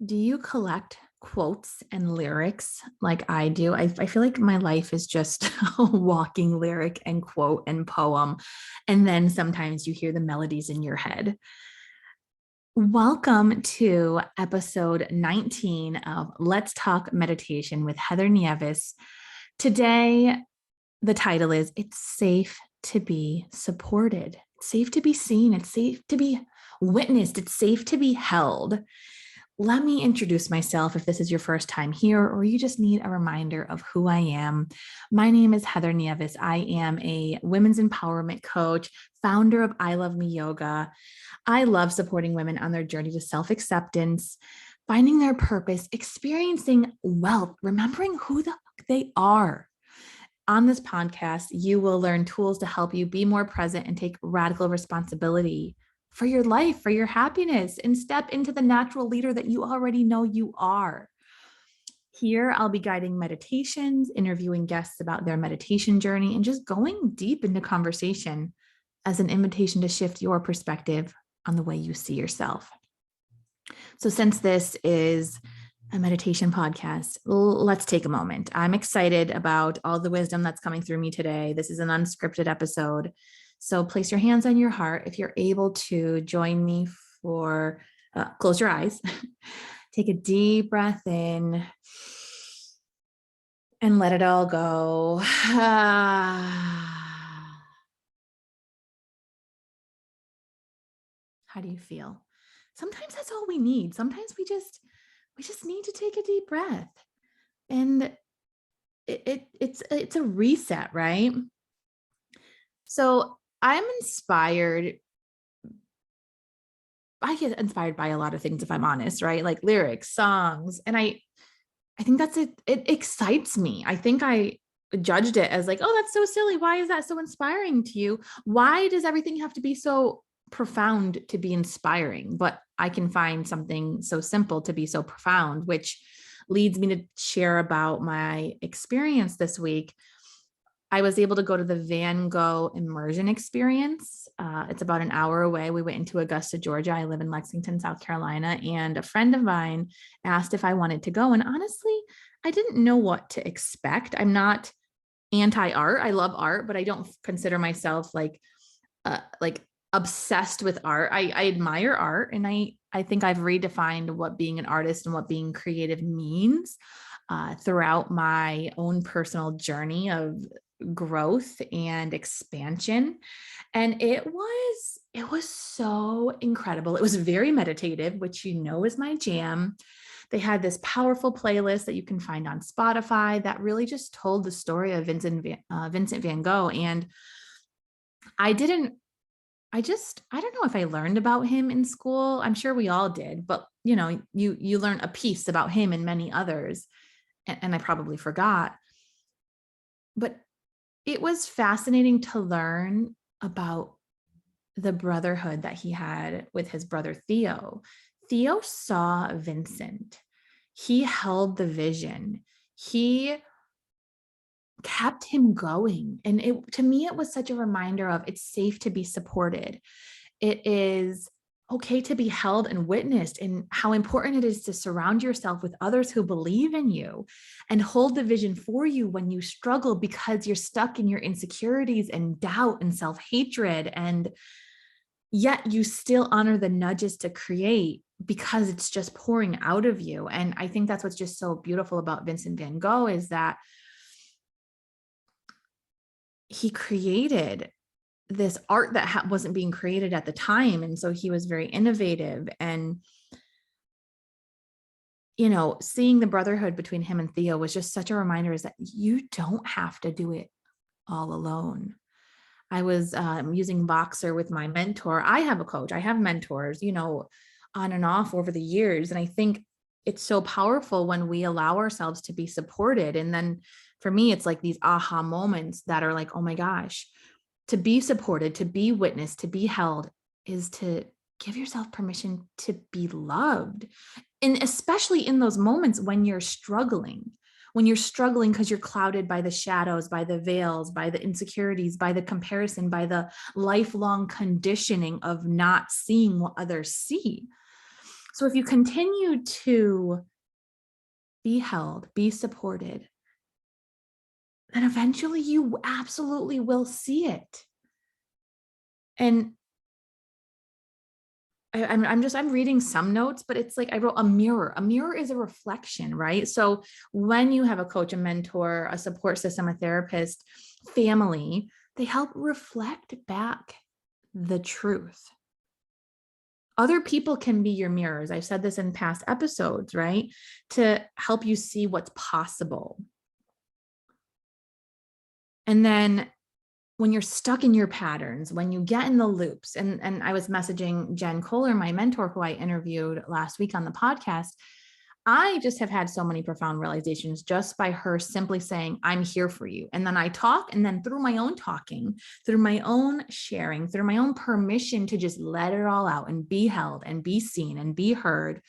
Do you collect quotes and lyrics like I do? I feel like my life is just a walking lyric and quote and poem. And then sometimes you hear the melodies in your head. Welcome to episode 19 of Let's Talk Meditation with Heather Nieves. Today, the title is It's Safe to Be Supported. It's safe to be seen. It's safe to be witnessed. It's safe to be held. Let me introduce myself if this is your first time here or you just need a reminder of who I am. My name is Heather Nieves. I am a women's empowerment coach, founder of I Love Me Yoga. I love supporting women on their journey to self-acceptance, finding their purpose, experiencing wealth, remembering who they are. On this podcast, you will learn tools to help you be more present and take radical responsibility for your life, for your happiness, and step into the natural leader that you already know you are. Here, I'll be guiding meditations, interviewing guests about their meditation journey, and just going deep into conversation as an invitation to shift your perspective on the way you see yourself. So, since this is a meditation podcast, let's take a moment. I'm excited about all the wisdom that's coming through me today. This is an unscripted episode. So place your hands on your heart. If you're able to join me for, close your eyes, take a deep breath in and let it all go. How do you feel? Sometimes that's all we need. Sometimes we just need to take a deep breath, and it's a reset, right? So I'm inspired. I get inspired by a lot of things, if I'm honest, right? Like lyrics, songs. And I think that's it. It excites me. I think I judged it as like, oh, that's so silly. Why is that so inspiring to you? Why does everything have to be so profound to be inspiring? But I can find something so simple to be so profound, which leads me to share about my experience this week. I was able to go to the Van Gogh immersion experience. It's about an hour away. We went into Augusta, Georgia. I live in Lexington, South Carolina, and a friend of mine asked if I wanted to go. And honestly, I didn't know what to expect. I'm not anti-art. I love art, but I don't consider myself like obsessed with art. I admire art, and I think I've redefined what being an artist and what being creative means throughout my own personal journey of growth and expansion. And it was so incredible. It was very meditative, which is my jam. They had this powerful playlist that you can find on Spotify that really just told the story of Vincent van Gogh. And I didn't I don't know if I learned about him in school. I'm sure we all did, but you learn a piece about him and many others, and I probably forgot. But it was fascinating to learn about the brotherhood that he had with his brother Theo. Theo saw Vincent. He held the vision. He kept him going. And to me, it was such a reminder of it's safe to be supported. It is okay to be held and witnessed, and how important it is to surround yourself with others who believe in you and hold the vision for you when you struggle because you're stuck in your insecurities and doubt and self-hatred. And yet you still honor the nudges to create because it's just pouring out of you. And I think that's what's just so beautiful about Vincent van Gogh is that he created this art that wasn't being created at the time. And so he was very innovative. And, seeing the brotherhood between him and Theo was just such a reminder is that you don't have to do it all alone. I was using Voxer with my mentor. I have a coach. I have mentors, on and off over the years. And I think it's so powerful when we allow ourselves to be supported. And then for me, it's like these aha moments that are like, oh my gosh, to be supported, to be witnessed, to be held is to give yourself permission to be loved. And especially in those moments when you're struggling because you're clouded by the shadows, by the veils, by the insecurities, by the comparison, by the lifelong conditioning of not seeing what others see. So if you continue to be held, be supported, then eventually you absolutely will see it. And I'm reading some notes, but it's like I wrote a mirror. A mirror is a reflection, right? So when you have a coach, a mentor, a support system, a therapist, family, they help reflect back the truth. Other people can be your mirrors. I've said this in past episodes, right? To help you see what's possible. And then when you're stuck in your patterns, when you get in the loops, and I was messaging Jen Kohler, my mentor, who I interviewed last week on the podcast, I just have had so many profound realizations just by her simply saying, I'm here for you. And then I talk, and then through my own talking, through my own sharing, through my own permission to just let it all out and be held and be seen and be heard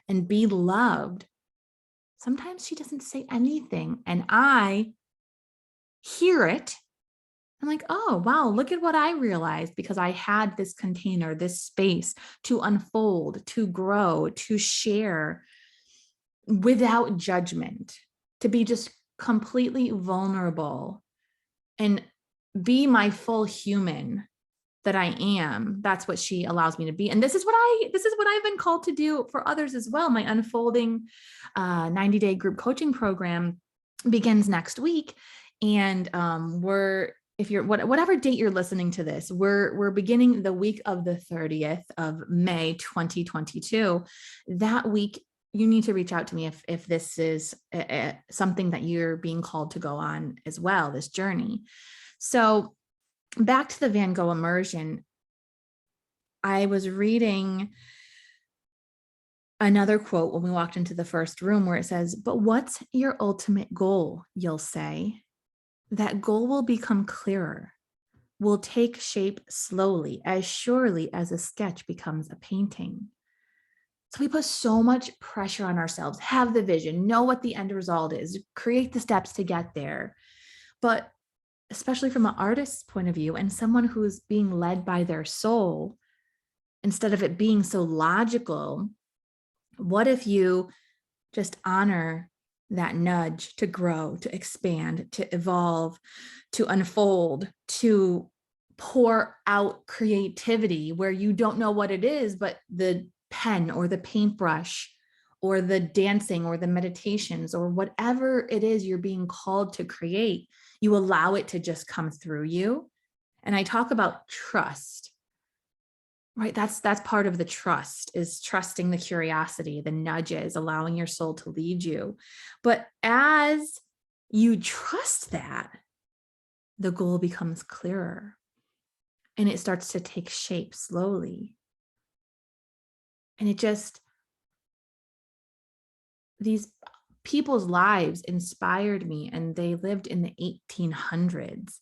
and be loved. Sometimes she doesn't say anything, and I hear it. I'm like, oh, wow, look at what I realized, because I had this container, this space to unfold, to grow, to share without judgment, to be just completely vulnerable and be my full human that I am. That's what she allows me to be. And this is what I've been called to do for others as well. My unfolding 90-day group coaching program begins next week. And if you're whatever date you're listening to this, we're beginning the week of the 30th of May 2022. That week, you need to reach out to me if this is something that you're being called to go on as well, this journey. So back to the Van Gogh immersion, I was reading another quote when we walked into the first room where it says, but what's your ultimate goal? You'll say. That goal will become clearer, will take shape slowly, as surely as a sketch becomes a painting. So we put so much pressure on ourselves, have the vision, know what the end result is, create the steps to get there. But especially from an artist's point of view and someone who's being led by their soul, instead of it being so logical, what if you just honor that nudge to grow, to expand, to evolve, to unfold, to pour out creativity where you don't know what it is, but the pen or the paintbrush or the dancing or the meditations or whatever it is you're being called to create, you allow it to just come through you. And I talk about trust, right? That's part of the trust, is trusting the curiosity, the nudges, allowing your soul to lead you. But as you trust that, the goal becomes clearer and it starts to take shape slowly. And it just, these people's lives inspired me, and they lived in the 1800s.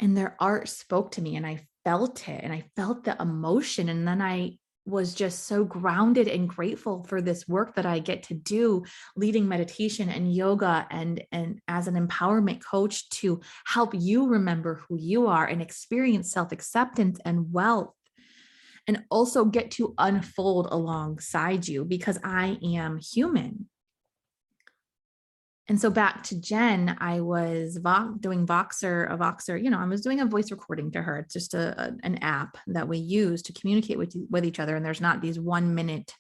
And their art spoke to me, and I felt it, and I felt the emotion. And then I was just so grounded and grateful for this work that I get to do, leading meditation and yoga and as an empowerment coach to help you remember who you are and experience self-acceptance and wealth, and also get to unfold alongside you, because I am human. And so back to Jen, I was doing Voxer, I was doing a voice recording to her. It's just an app that we use to communicate with each other. And there's not these 1 minute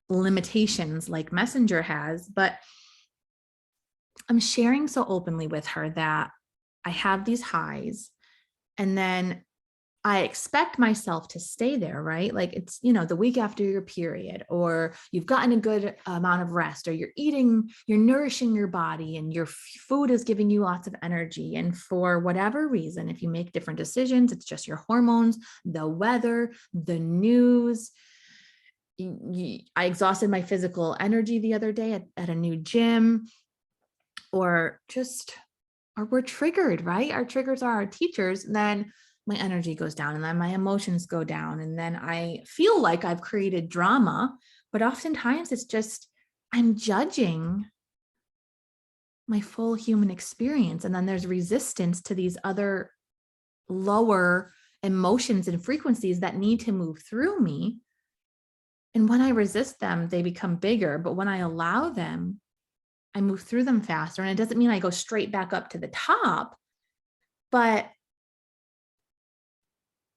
limitations like Messenger has, but I'm sharing so openly with her that I have these highs, and then I expect myself to stay there, right? Like it's, the week after your period, or you've gotten a good amount of rest, or you're nourishing your body, and your food is giving you lots of energy. And for whatever reason, if you make different decisions, it's just your hormones, the weather, the news. I exhausted my physical energy the other day at a new gym, or we're triggered, right? Our triggers are our teachers. And then my energy goes down, and then my emotions go down. And then I feel like I've created drama, but oftentimes it's just, I'm judging my full human experience. And then there's resistance to these other lower emotions and frequencies that need to move through me. And when I resist them, they become bigger. But when I allow them, I move through them faster. And it doesn't mean I go straight back up to the top, but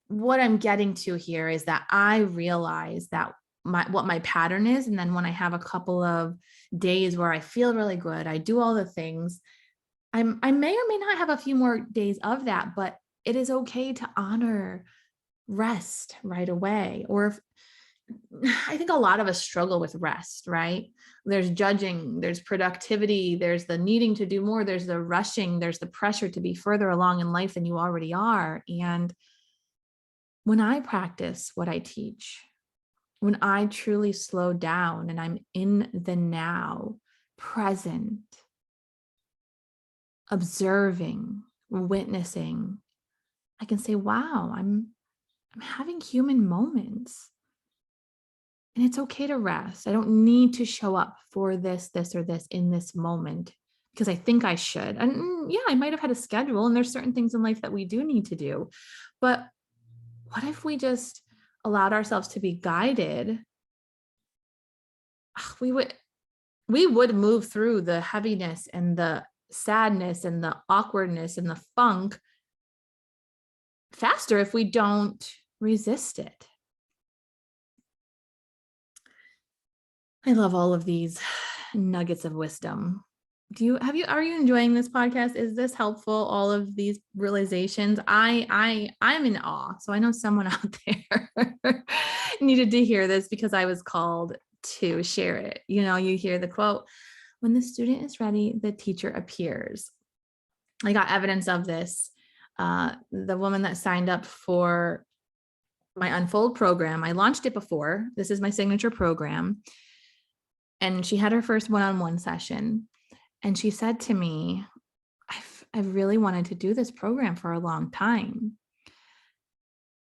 what I'm getting to here is that I realize that what my pattern is. And then when I have a couple of days where I feel really good, I do all the things, I may or may not have a few more days of that, but it is okay to honor rest right away. Or if, I think a lot of us struggle with rest, right? There's judging, there's productivity, there's the needing to do more, there's the rushing, there's the pressure to be further along in life than you already are. And when I practice what I teach, when I truly slow down and I'm in the now, present, observing, witnessing, I can say, wow, I'm having human moments. And it's okay to rest. I don't need to show up for this, or this in this moment because I think I should. And yeah, I might have had a schedule, and there's certain things in life that we do need to do. But what if we just allowed ourselves to be guided? We would move through the heaviness and the sadness and the awkwardness and the funk faster if we don't resist it. I love all of these nuggets of wisdom. Are you enjoying this podcast? Is this helpful? All of these realizations? I'm in awe. So I know someone out there needed to hear this because I was called to share it. You know, you hear the quote, when the student is ready, the teacher appears. I got evidence of this. The woman that signed up for my Unfold program, I launched it before. This is my signature program. And she had her first one-on-one session. And she said to me, I've really wanted to do this program for a long time.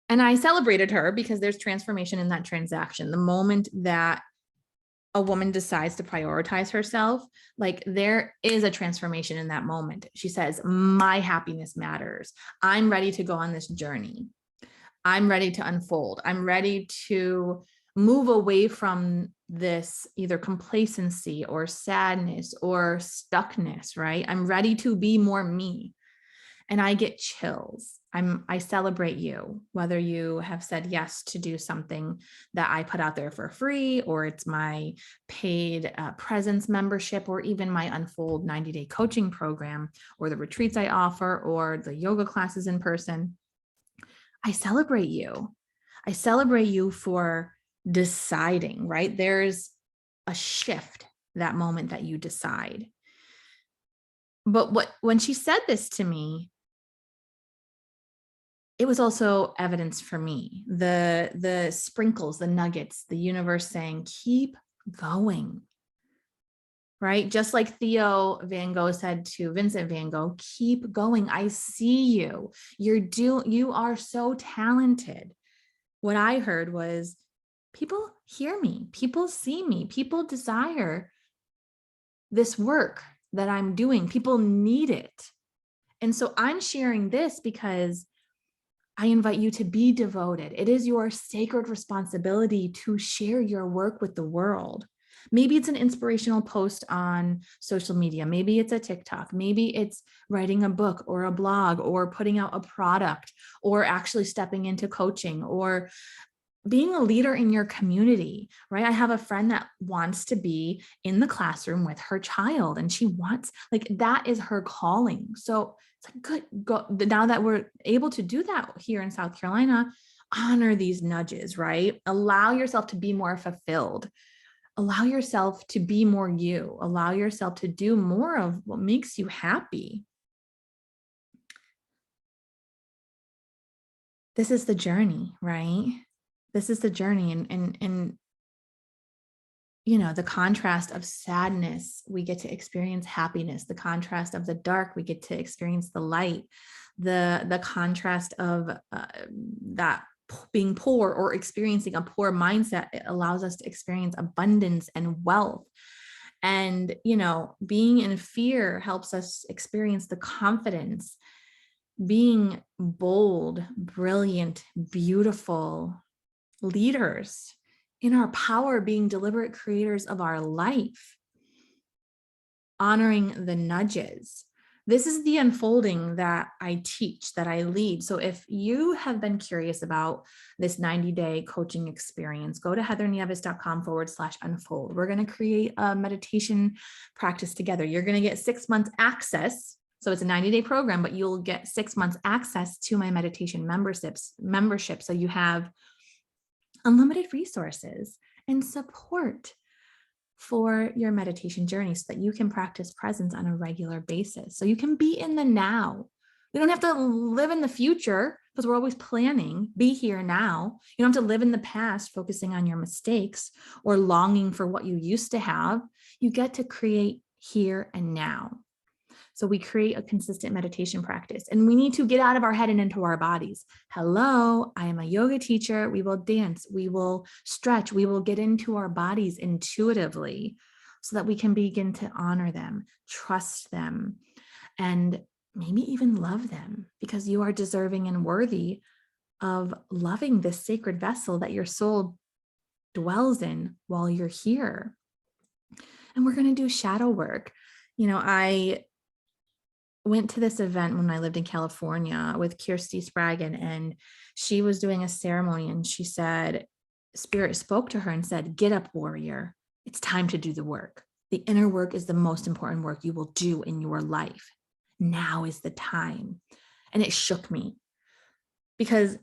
And I celebrated her because there's transformation in that transaction. The moment that a woman decides to prioritize herself, like there is a transformation in that moment. She says, my happiness matters. I'm ready to go on this journey. I'm ready to unfold. I'm ready to move away from this either complacency or sadness or stuckness, right? I'm ready to be more me. And I get chills. I celebrate you, whether you have said yes to do something that I put out there for free, or it's my paid presence membership, or even my Unfold 90-day coaching program, or the retreats I offer, or the yoga classes in person. I celebrate you. I celebrate you for deciding, right? There's a shift that moment that you decide. But when she said this to me, it was also evidence for me, the sprinkles, the nuggets, the universe saying, keep going, right? Just like Theo Van Gogh said to Vincent Van Gogh, keep going. I see you. You are so talented. What I heard was, people hear me, people see me, people desire this work that I'm doing. People need it. And so I'm sharing this because I invite you to be devoted. It is your sacred responsibility to share your work with the world. Maybe it's an inspirational post on social media. Maybe it's a TikTok. Maybe it's writing a book or a blog, or putting out a product, or actually stepping into coaching, or being a leader in your community, right? I have a friend that wants to be in the classroom with her child, and she wants, like, that is her calling. So it's like, good, go. Now that we're able to do that here in South Carolina, honor these nudges, right? Allow yourself to be more fulfilled. Allow yourself to be more you. Allow yourself to do more of what makes you happy. This is the journey, right? This is the journey. And you know, the contrast of sadness, we get to experience happiness. The contrast of the dark, we get to experience the light. The contrast of that being poor or experiencing a poor mindset, it allows us to experience abundance and wealth. And, you know, being in fear helps us experience the confidence. Being bold, brilliant, beautiful leaders in our power, being deliberate creators of our life, honoring the nudges. This is the unfolding that I teach, that I lead. So if you have been curious about this 90-day coaching experience, go to heathernieves.com/unfold. We're going to create a meditation practice together. You're going to get 6 months access. So it's a 90-day program, but you'll get 6 months access to my meditation membership. So you have unlimited resources and support for your meditation journey so that you can practice presence on a regular basis. So you can be in the now. We don't have to live in the future because we're always planning. Be here now. You don't have to live in the past, focusing on your mistakes or longing for what you used to have. You get to create here and now. So we create a consistent meditation practice, and we need to get out of our head and into our bodies. Hello, I am a yoga teacher. We will dance, we will stretch, we will get into our bodies intuitively so that we can begin to honor them, trust them, and maybe even love them, because you are deserving and worthy of loving this sacred vessel that your soul dwells in while you're here. And we're going to do shadow work. I went to this event when I lived in California with Kirsty Spraggan, and she was doing a ceremony, and she said, Spirit spoke to her and said, get up, warrior. It's time to do the work. The inner work is the most important work you will do in your life. Now is the time. And it shook me because,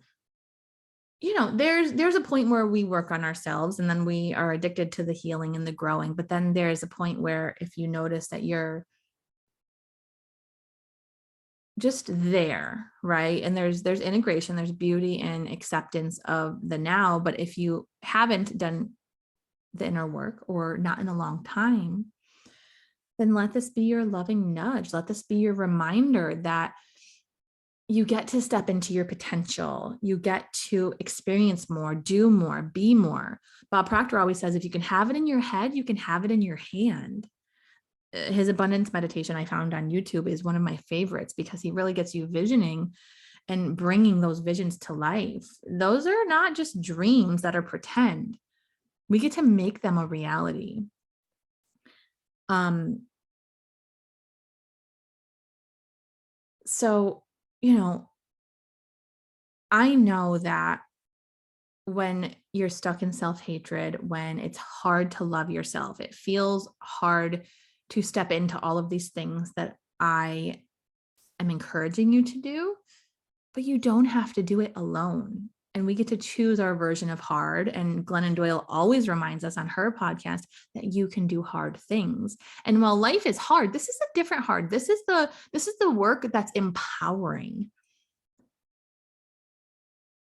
there's a point where we work on ourselves and then we are addicted to the healing and the growing. But then there's a point where if you notice that you're just there, right? And there's integration, there's beauty and acceptance of the now. But if you haven't done the inner work or not in a long time, then let this be your loving nudge. Let this be your reminder that you get to step into your potential. You get to experience more, do more, be more. Bob Proctor always says, if you can have it in your head, you can have it in your hand. His abundance meditation I found on YouTube is one of my favorites because he really gets you visioning and bringing those visions to life. Those are not just dreams that are pretend. We get to make them a reality. So, I know that when you're stuck in self-hatred, when it's hard to love yourself, it feels hard to step into all of these things that I am encouraging you to do, but you don't have to do it alone. And we get to choose our version of hard. And Glennon Doyle always reminds us on her podcast that you can do hard things. And while life is hard, this is a different hard. This is the work that's empowering.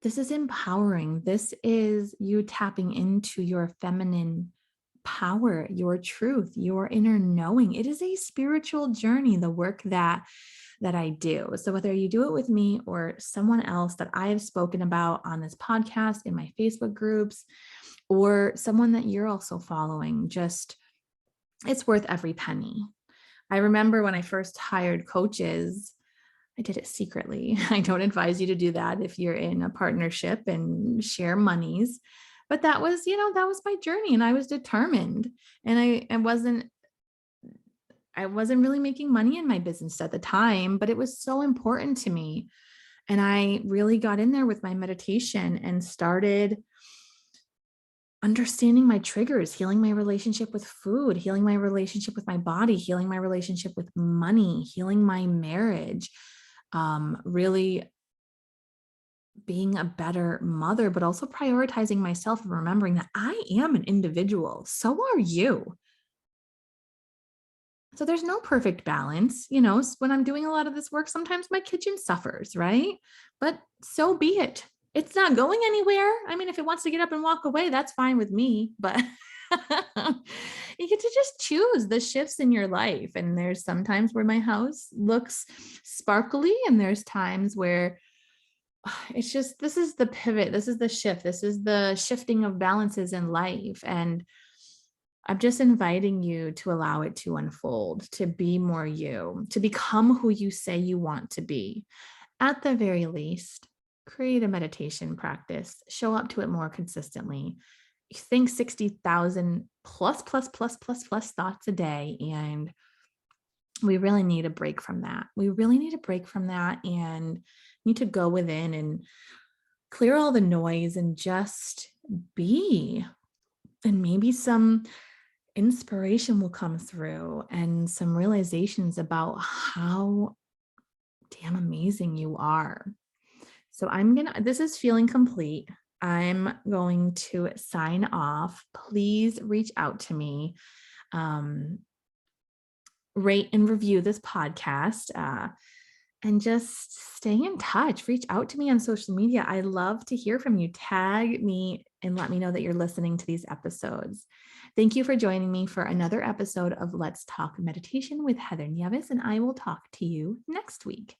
This is empowering. This is you tapping into your feminine power, your truth, your inner knowing. It is a spiritual journey, the work that I do. So whether you do it with me or someone else that I have spoken about on this podcast, in my Facebook groups, or someone that you're also following, it's worth every penny. I remember when I first hired coaches, I did it secretly. I don't advise you to do that if you're in a partnership and share monies. But that was my journey, and I was determined. And I wasn't really making money in my business at the time, but it was so important to me. And I really got in there with my meditation and started understanding my triggers, healing my relationship with food, healing my relationship with my body, healing my relationship with money, healing my marriage, really being a better mother, but also prioritizing myself and remembering that I am an individual. So are you. So there's no perfect balance. When I'm doing a lot of this work, sometimes my kitchen suffers, right? But so be it. It's not going anywhere. I mean, if it wants to get up and walk away, that's fine with me, but you get to just choose the shifts in your life. And there's sometimes where my house looks sparkly, and there's times where it's just, this is the pivot. This is the shift. This is the shifting of balances in life. And I'm just inviting you to allow it to unfold, to be more you, to become who you say you want to be. At the very least, create a meditation practice, show up to it more consistently, think 60,000 plus thoughts a day. And we really need a break from that. We really need a break from that and need to go within and clear all the noise and just be. And maybe some inspiration will come through and some realizations about how damn amazing you are. So this is feeling complete. I'm going to sign off. Please reach out to me. Rate and review this podcast. And just stay in touch. Reach out to me on social media. I love to hear from you. Tag me and let me know that you're listening to these episodes. Thank you for joining me for another episode of Let's Talk Meditation with Heather Nieves, and I will talk to you next week.